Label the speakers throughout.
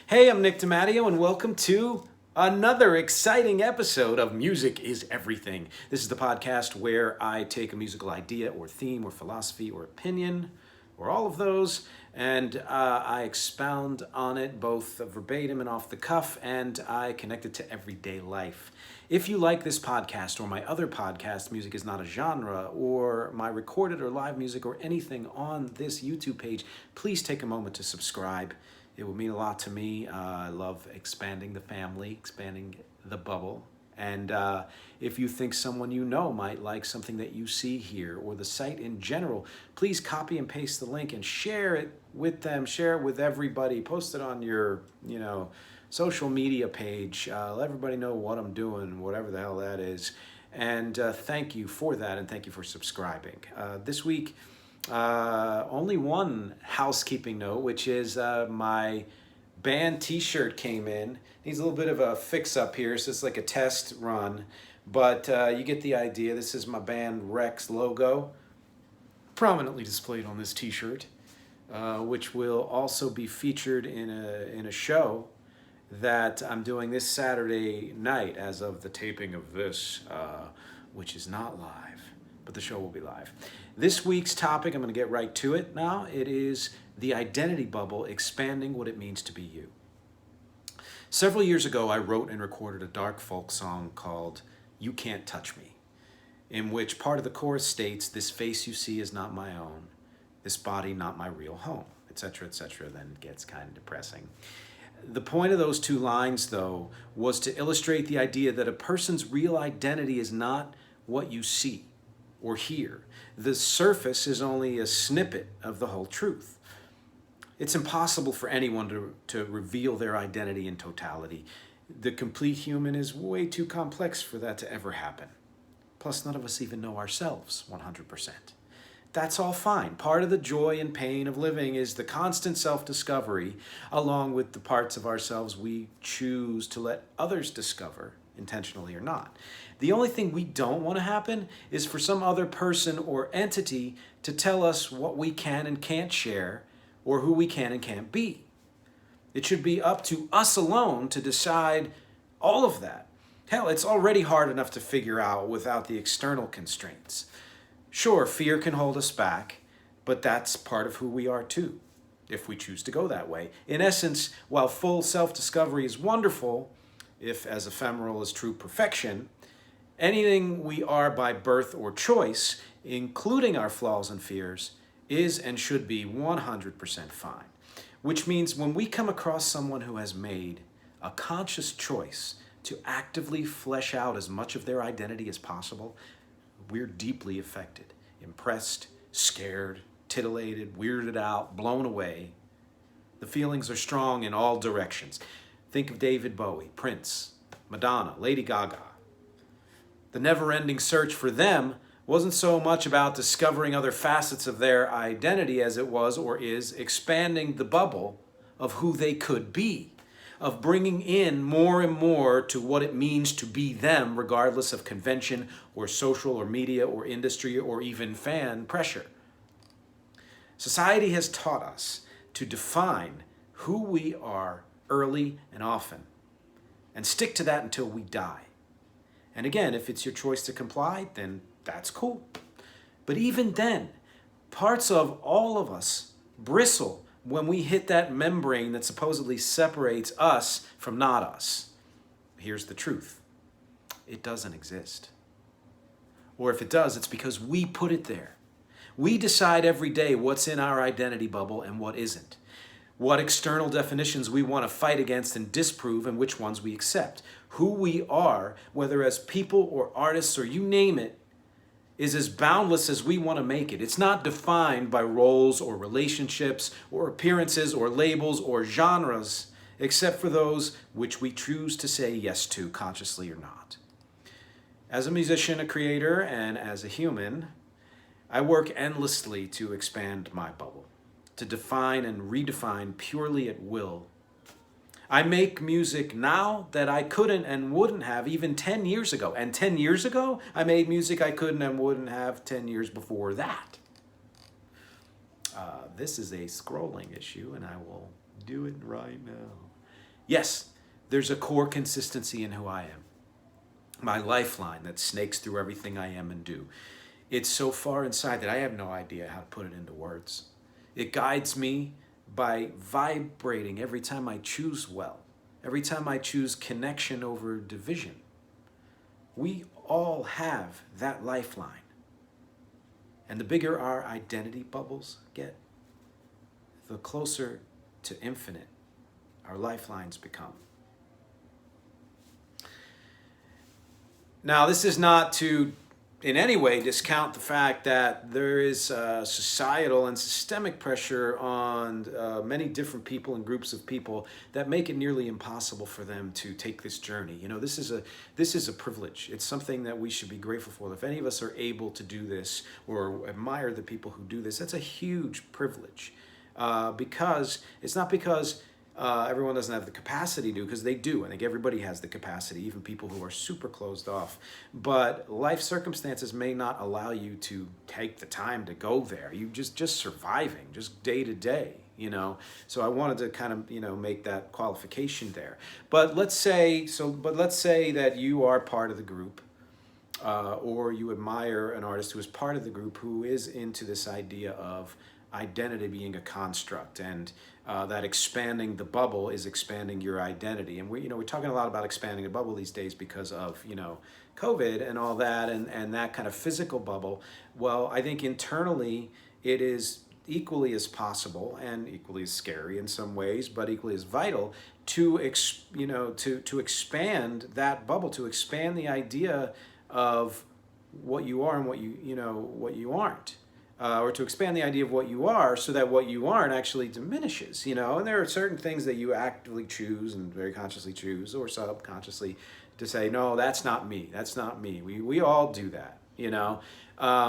Speaker 1: Hey, I'm Nick DiMatteo, and welcome to another exciting episode of Music is Everything. This is the podcast where I take a musical idea or theme or philosophy or opinion or all of those, and I expound on it both verbatim and off the cuff, and I connect it to everyday life. If you like this podcast or my other podcast, Music is Not a Genre, or my recorded or live music or anything on this YouTube page, please take a moment to subscribe. It would mean a lot to me. I love expanding the family, expanding the bubble. And if you think someone you know might like something that you see here or the site in general, please copy and paste the link and share it with them. Share it with everybody. Post it on your, social media page. Let everybody know what I'm doing, whatever the hell that is. And thank you for that, and thank you for subscribing. This week, only one housekeeping note, which is my band t-shirt came in. Needs a little bit of a fix-up here, so it's like a test run. But you get the idea. This is my band Rex logo, prominently displayed on this t-shirt, which will also be featured in a show that I'm doing this Saturday night as of the taping of this, which is not live, but the show will be live. This week's topic, I'm going to get right to it now. It is the identity bubble, expanding what it means to be you. Several years ago, I wrote and recorded a dark folk song called You Can't Touch Me, in which part of the chorus states, "This face you see is not my own, this body not my real home," etc., etc. Then it gets kind of depressing. The point of those two lines, though, was to illustrate the idea that a person's real identity is not what you see or hear. The surface is only a snippet of the whole truth. It's impossible for anyone to reveal their identity in totality. The complete human is way too complex for that to ever happen. Plus, none of us even know ourselves 100%. That's all fine. Part of the joy and pain of living is the constant self-discovery, along with the parts of ourselves we choose to let others discover, intentionally or not. The only thing we don't want to happen is for some other person or entity to tell us what we can and can't share, or who we can and can't be. It should be up to us alone to decide all of that. Hell, it's already hard enough to figure out without the external constraints. Sure, fear can hold us back, but that's part of who we are too, if we choose to go that way. In essence, while full self-discovery is wonderful, if as ephemeral as true perfection, anything we are by birth or choice, including our flaws and fears, is and should be 100% fine. Which means when we come across someone who has made a conscious choice to actively flesh out as much of their identity as possible, we're deeply affected, impressed, scared, titillated, weirded out, blown away. The feelings are strong in all directions. Think of David Bowie, Prince, Madonna, Lady Gaga. The never-ending search for them wasn't so much about discovering other facets of their identity as it was or is expanding the bubble of who they could be, of bringing in more and more to what it means to be them, regardless of convention or social or media or industry or even fan pressure. Society has taught us to define who we are early and often, and stick to that until we die. And again, if it's your choice to comply, then that's cool. But even then, parts of all of us bristle when we hit that membrane that supposedly separates us from not us. Here's the truth. It doesn't exist. Or if it does, it's because we put it there. We decide every day what's in our identity bubble and what isn't. What external definitions we want to fight against and disprove, and which ones we accept. Who we are, whether as people or artists or you name it, is as boundless as we want to make it. It's not defined by roles or relationships or appearances or labels or genres, except for those which we choose to say yes to, consciously or not. As a musician, a creator, and as a human, I work endlessly to expand my bubble, to define and redefine purely at will. I make music now that I couldn't and wouldn't have even 10 years ago. And 10 years ago, I made music I couldn't and wouldn't have 10 years before that. This is a scrolling issue, and I will do it right now. Yes, there's a core consistency in who I am. My lifeline that snakes through everything I am and do. It's so far inside that I have no idea how to put it into words. It guides me by vibrating every time I choose well, every time I choose connection over division. We all have that lifeline. And the bigger our identity bubbles get, the closer to infinite our lifelines become. Now, this is not to in any way discount the fact that there is societal and systemic pressure on many different people and groups of people that make it nearly impossible for them to take this journey. You know, this is a privilege. It's something that we should be grateful for. If any of us are able to do this or admire the people who do this, that's a huge privilege. Because it's not because everyone doesn't have the capacity to, because they do. I think everybody has the capacity, even people who are super closed off. But life circumstances may not allow you to take the time to go there. You just surviving, just day to day, you know. So I wanted to kind of, you know, make that qualification there. But let's say that you are part of the group. Or you admire an artist who is part of the group who is into this idea of identity being a construct, and that expanding the bubble is expanding your identity. And we're talking a lot about expanding the bubble these days because of, COVID and all that, and that kind of physical bubble. Well, I think internally it is equally as possible and equally as scary in some ways, but equally as vital to expand that bubble, to expand the idea of what you are and what you aren't. Or to expand the idea of what you are so that what you aren't actually diminishes, and there are certain things that you actively choose and very consciously choose or subconsciously to say, no, that's not me, that's not me. We all do that,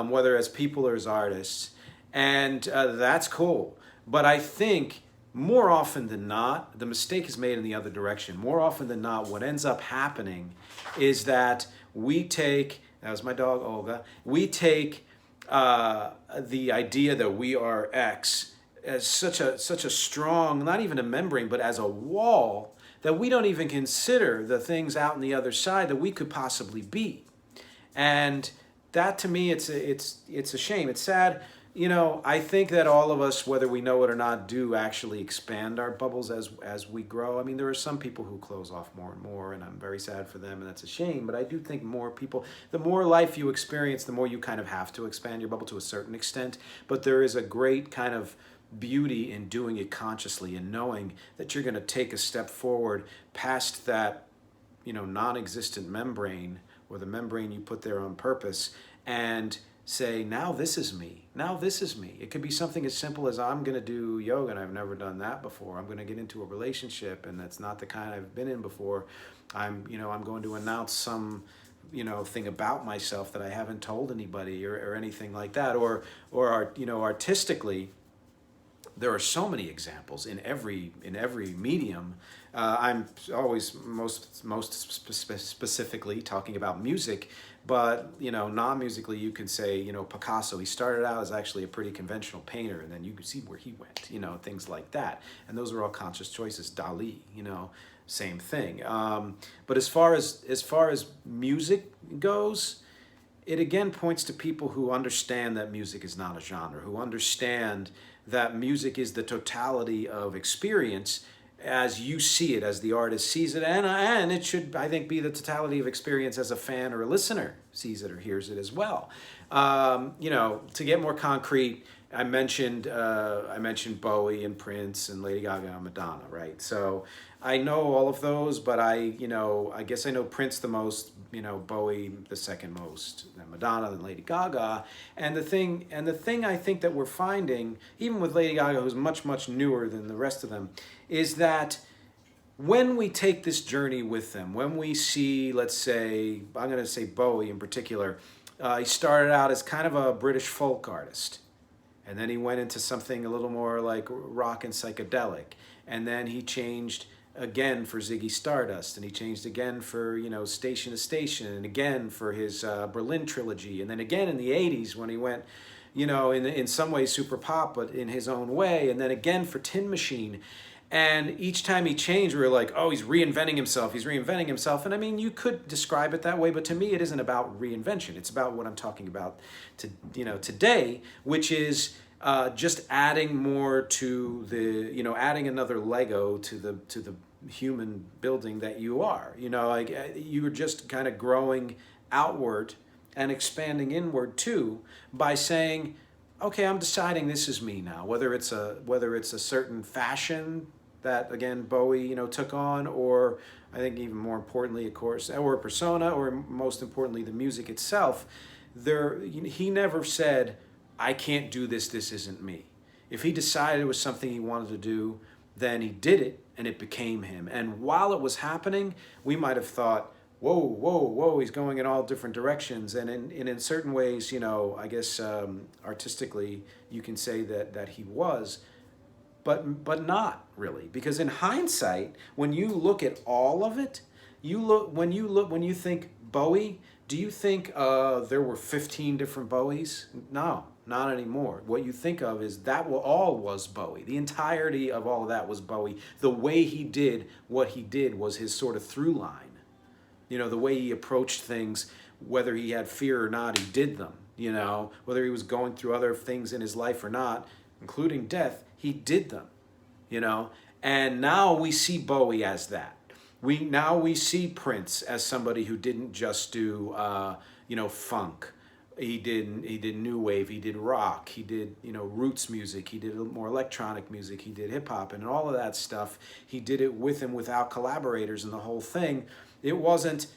Speaker 1: whether as people or as artists, and that's cool. But I think more often than not, the mistake is made in the other direction. More often than not, what ends up happening is that that was my dog, Olga, we take the idea that we are X as such a strong, not even a membrane, but as a wall that we don't even consider the things out on the other side that we could possibly be. And that, to me, it's a shame. It's sad. I think that all of us, whether we know it or not, do actually expand our bubbles as we grow. I mean, there are some people who close off more and more, and I'm very sad for them, and that's a shame. But I do think more people, the more life you experience, the more you kind of have to expand your bubble to a certain extent. But there is a great kind of beauty in doing it consciously and knowing that you're going to take a step forward past that, non-existent membrane, or the membrane you put there on purpose, and say, now this is me. Now this is me. It could be something as simple as, I'm going to do yoga and I've never done that before. I'm going to get into a relationship and that's not the kind I've been in before. I'm going to announce some, thing about myself that I haven't told anybody or anything like that. Or artistically, there are so many examples in every medium. I'm always most specifically talking about music, but non-musically, you can say Picasso. He started out as actually a pretty conventional painter, and then you can see where he went. Things like that, and those are all conscious choices. Dali, same thing. But as far as music goes, it again points to people who understand that music is not a genre, who understand that music is the totality of experience as you see it, as the artist sees it, and it should, I think, be the totality of experience as a fan or a listener sees it or hears it as well. To get more concrete, I mentioned Bowie and Prince and Lady Gaga and Madonna, right? So I know all of those, but I guess I know Prince the most, Bowie the second most, then Madonna, then Lady Gaga. And the thing I think that we're finding, even with Lady Gaga, who's much, much newer than the rest of them, is that when we take this journey with them, when we see, let's say, I'm going to say Bowie in particular, he started out as kind of a British folk artist. And then he went into something a little more like rock and psychedelic. And then he changed again for Ziggy Stardust. And he changed again for, Station to Station. And again for his Berlin trilogy. And then again in the 80s when he went, in some ways super pop, but in his own way. And then again for Tin Machine. And each time he changed, we were like, oh, he's reinventing himself. He's reinventing himself. And I mean, you could describe it that way, but to me, it isn't about reinvention. It's about what I'm talking about today, which is just adding more to adding another Lego to the human building that you are. Like you were just kind of growing outward and expanding inward too by saying, okay, I'm deciding this is me now. Whether it's a certain fashion that again Bowie took on, or I think even more importantly, of course, or a persona, or most importantly, the music itself. He never said, I can't do this. This isn't me. If he decided it was something he wanted to do, then he did it, and it became him. And while it was happening, we might have thought, whoa, whoa, whoa, he's going in all different directions. And in certain ways, I guess artistically, you can say that he was, but not really. Because in hindsight, when you look at all of it, when you think Bowie, do you think there were 15 different Bowies? No, not anymore. What you think of is that all was Bowie. The entirety of all of that was Bowie. The way he did what he did was his sort of through line. The way he approached things, whether he had fear or not, he did them. Whether he was going through other things in his life or not, including death, he did them. And now we see Bowie as that. We see Prince as somebody who didn't just do funk. He did new wave. He did rock. He did roots music. He did more electronic music. He did hip hop and all of that stuff. He did it with and without collaborators and the whole thing. It wasn't,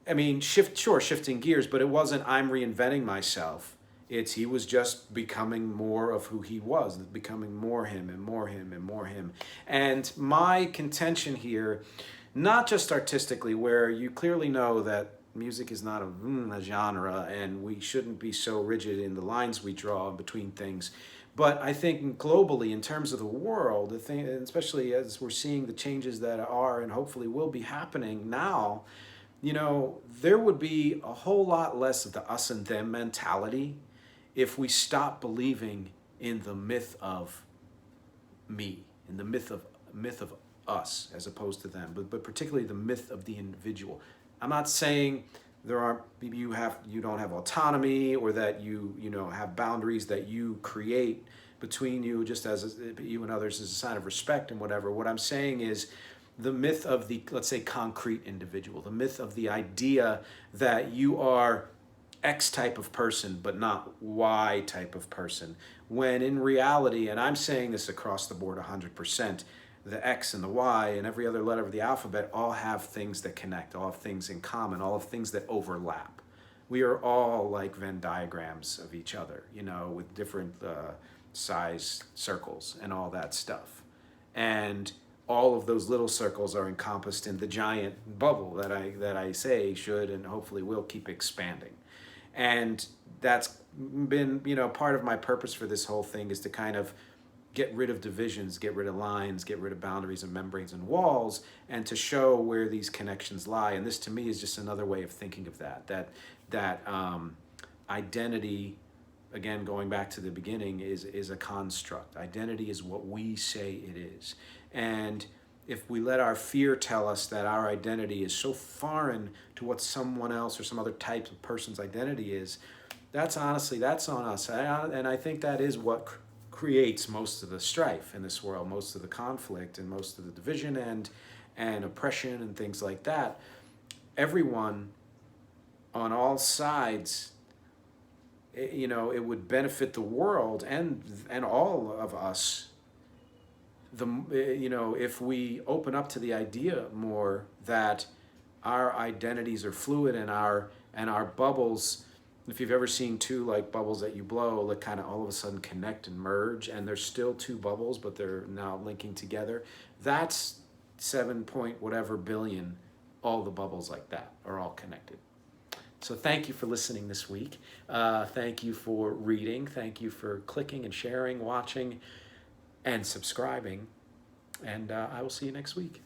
Speaker 1: shifting gears, but it wasn't I'm reinventing myself. He was just becoming more of who he was, becoming more him and more him and more him. And my contention here, not just artistically, where you clearly know that music is not a genre and we shouldn't be so rigid in the lines we draw between things, but I think globally, in terms of the world, especially as we're seeing the changes that are and hopefully will be happening now, there would be a whole lot less of the us and them mentality if we stop believing in the myth of me, in the myth of us as opposed to them, but particularly the myth of the individual. I'm not saying you don't have autonomy, or that you have boundaries that you create between you, just as you and others, as a sign of respect and whatever. What I'm saying is the myth of the, let's say, concrete individual, the myth of the idea that you are X type of person but not Y type of person, when in reality, and I'm saying this across the board 100%, the X and the Y and every other letter of the alphabet all have things that connect, all have things in common, all have things that overlap. We are all like Venn diagrams of each other, with different size circles and all that stuff. And all of those little circles are encompassed in the giant bubble that I say should and hopefully will keep expanding. And that's been, part of my purpose for this whole thing, is to kind of get rid of divisions, get rid of lines, get rid of boundaries and membranes and walls, and to show where these connections lie. And this, to me, is just another way of thinking of that identity, again, going back to the beginning, is a construct. Identity is what we say it is. And if we let our fear tell us that our identity is so foreign to what someone else or some other type of person's identity is, that's on us. And I think that is what creates most of the strife in this world, most of the conflict and most of the division and oppression and things like that. Everyone on all sides, it would benefit the world and all of us, if we open up to the idea more that our identities are fluid and our bubbles, if you've ever seen two like bubbles that you blow, that kind of all of a sudden connect and merge, and there's still two bubbles, but they're now linking together. That's 7 point whatever billion. All the bubbles like that are all connected. So thank you for listening this week. Thank you for reading. Thank you for clicking and sharing, watching, and subscribing. And I will see you next week.